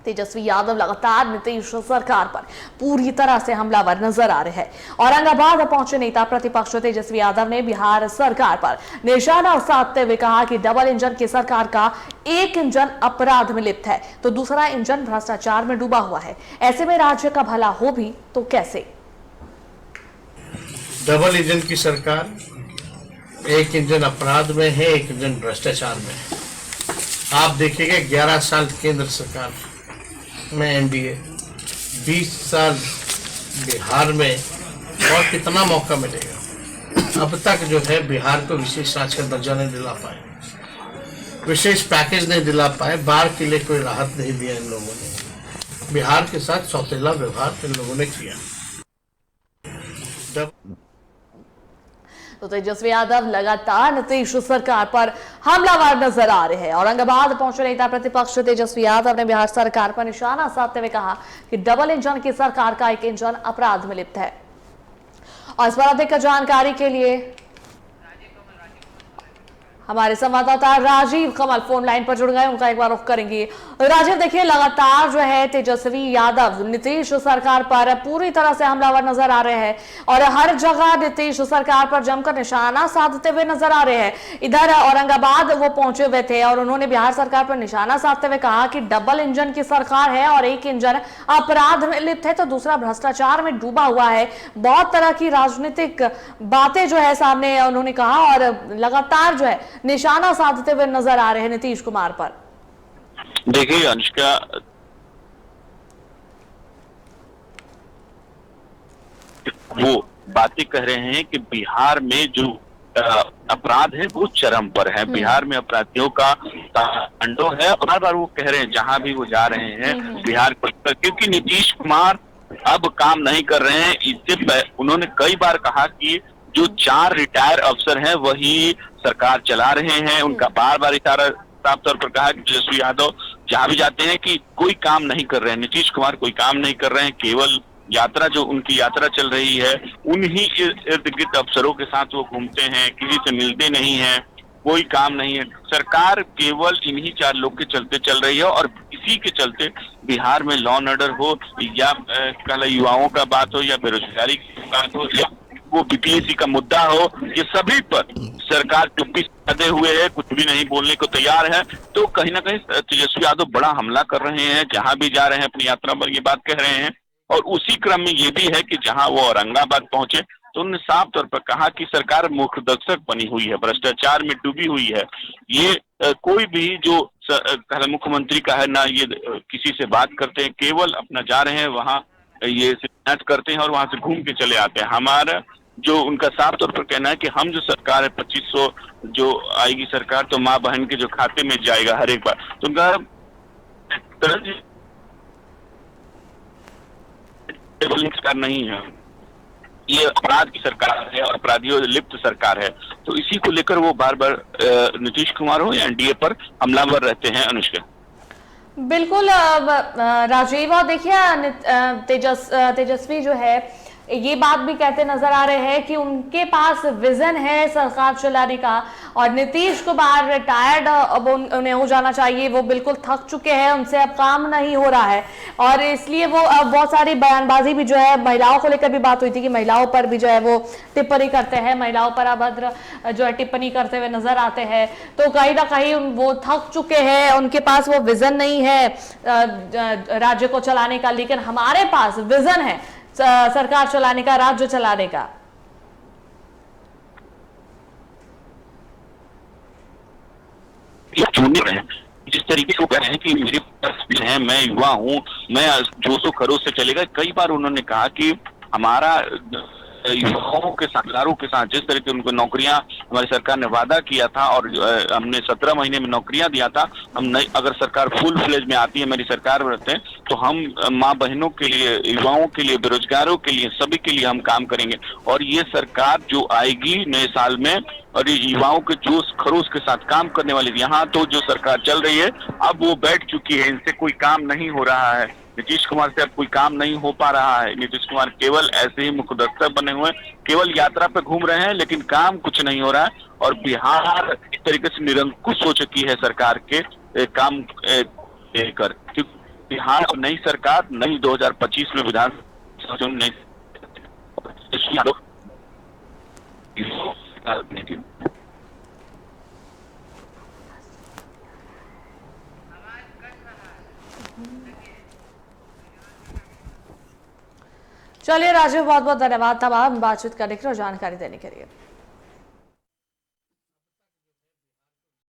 तेजस्वी यादव लगातार नीतीश सरकार पर पूरी तरह से हमलावर नजर आ रहे हैं। औरंगाबाद पहुंचे नेता प्रतिपक्ष तेजस्वी यादव ने बिहार सरकार पर निशाना साधते हुए कहा कि डबल इंजन की सरकार का एक इंजन अपराध में लिप्त है तो दूसरा इंजन भ्रष्टाचार में डूबा हुआ है। ऐसे में राज्य का भला हो भी तो कैसे? डबल इंजन की सरकार, एक इंजन अपराध में है, एक इंजन भ्रष्टाचार में है। आप देखिएगा 11 साल केंद्र सरकार में एनडीए, 20 साल बिहार में, और कितना मौका मिलेगा। अब तक जो है बिहार को विशेष राज्य का दर्जा नहीं दिला पाए, विशेष पैकेज नहीं दिला पाए, बाढ़ के लिए कोई राहत नहीं दिया इन लोगों ने। बिहार के साथ सौतेला व्यवहार इन लोगों ने किया। तो तेजस्वी यादव लगातार नीतीश सरकार पर हमलावर नजर आ रहे हैं। औरंगाबाद पहुंचे नेता प्रतिपक्ष तेजस्वी यादव ने बिहार सरकार पर निशाना साधते हुए कहा कि डबल इंजन की सरकार का एक इंजन अपराध में लिप्त है। और इस पर अधिक जानकारी के लिए हमारे संवाददाता राजीव कमल फोन लाइन पर जुड़ गए, उनका एक बार रुख करेंगे। राजीव, देखिए लगातार जो है तेजस्वी यादव नीतीश सरकार पर पूरी तरह से हमलावर नजर आ रहे हैं और हर जगह नीतीश सरकार पर जमकर निशाना साधते हुए नजर आ रहे हैं। इधर औरंगाबाद वो पहुंचे हुए थे और उन्होंने बिहार सरकार पर निशाना साधते हुए कहा कि डबल इंजन की सरकार है और एक इंजन अपराध में लिप्त है तो दूसरा भ्रष्टाचार में डूबा हुआ है। बहुत तरह की राजनीतिक बातें जो है सामने उन्होंने कहा और लगातार जो है निशाना साधते हुए नजर आ रहे हैं नीतीश कुमार पर। देखिए अनुष्का, वो बातें कह रहे हैं कि बिहार में जो अपराध है वो चरम पर है। बिहार में अपराधियों का तांडव है और बार बार वो कह रहे हैं जहां भी वो जा रहे हैं बिहार पर, क्योंकि नीतीश कुमार अब काम नहीं कर रहे हैं। इससे उन्होंने कई बार कहा कि जो 4 रिटायर अफसर हैं वही सरकार चला रहे हैं। उनका बार बार इशारा साफ तौर पर कहा कि तेजस्वी यादव जहां भी जाते हैं कि कोई काम नहीं कर रहे हैं, नीतीश कुमार कोई काम नहीं कर रहे हैं, केवल यात्रा जो उनकी यात्रा चल रही है उन्हीं इर्द गिर्द अफसरों के साथ वो घूमते हैं, किसी से मिलते नहीं है, कोई काम नहीं है। सरकार केवल इन्हीं 4 लोग के चलते चल रही है और इसी के चलते बिहार में लॉ एंड ऑर्डर हो या कल युवाओं का बात हो या बेरोजगारी की बात हो या वो बीपीएससी का मुद्दा हो, ये सभी पर सरकार चुप्पी साधे हुए है, कुछ भी नहीं बोलने को तैयार है। तो कहीं ना कहीं तेजस्वी यादव बड़ा हमला कर रहे हैं, जहां भी जा रहे हैं अपनी यात्रा पर ये बात कह रहे हैं। और उसी क्रम में ये भी है कि जहां वो औरंगाबाद पहुंचे तो उन्होंने साफ तौर पर कहा कि सरकार मुखदर्शक बनी हुई है, भ्रष्टाचार में डूबी हुई है। ये कोई भी जो मुख्यमंत्री का है ना ये किसी से बात करते हैं, केवल अपना जा रहे हैं वहां ये सिद्धांत करते हैं और वहां से घूम के चले आते हैं। हमारा जो उनका साफ तौर पर कहना है कि हम जो सरकार है 2500 जो आएगी सरकार तो माँ बहन के जो खाते में जाएगा हर एक बार, तो उनका सरकार नहीं है, ये अपराध की सरकार है और अपराधियों लिप्त सरकार है। तो इसी को लेकर वो बार बार नीतीश कुमार हो या एनडीए पर हमलावर रहते हैं। अनुष्का, बिल्कुल राजीव, और देखिए तेजस्वी जो है ये बात भी कहते नजर आ रहे हैं कि उनके पास विजन है सरकार चलाने का और नीतीश कुमार रिटायर्ड अब उन्हें हो जाना चाहिए, वो बिल्कुल थक चुके हैं, उनसे अब काम नहीं हो रहा है और इसलिए वो अब बहुत सारी बयानबाजी भी जो है महिलाओं को लेकर भी बात हुई थी कि महिलाओं पर भी जो है वो टिप्पणी करते हैं, महिलाओं पर अभद्र जो है टिप्पणी करते हुए नजर आते हैं। तो कहीं ना कहीं वो थक चुके हैं, उनके पास वो विजन नहीं है राज्य को चलाने का, लेकिन हमारे पास विजन है सरकार चलाने का, राज्य चलाने का। जिस तरीके से वो कह रहे हैं कि मेरे पास है, मैं युवा हूं, मैं जोशो खरोश से चलेगा। कई बार उन्होंने कहा कि हमारा युवाओं के साथीदारों के साथ जिस तरह की उनको नौकरियां हमारी सरकार ने वादा किया था और हमने 17 महीने में नौकरियां दिया था, हम नहीं, अगर सरकार फुल फ्लेज में आती है मेरी सरकार में रहते हैं तो हम माँ बहनों के लिए, युवाओं के लिए, बेरोजगारों के लिए, सभी के लिए हम काम करेंगे। और ये सरकार जो आएगी नए साल में और ये युवाओं के जोश खरोश के साथ काम करने वाली, यहाँ तो जो सरकार चल रही है अब वो बैठ चुकी है, इनसे कोई काम नहीं हो रहा है, नीतीश कुमार से अब कोई काम नहीं हो पा रहा है। नीतीश कुमार केवल ऐसे ही मुखदर्शक बने हुए हैं, केवल यात्रा पे घूम रहे हैं, लेकिन काम कुछ नहीं हो रहा है। और बिहार इस तरीके से निरंकुश हो चुकी है सरकार के काम लेकर, बिहार और नई सरकार नई 2025 में विधानसभा चुनाव नई चलिए राजीव, बहुत बहुत धन्यवाद तमाम बातचीत करने के लिए और जानकारी देने के लिए।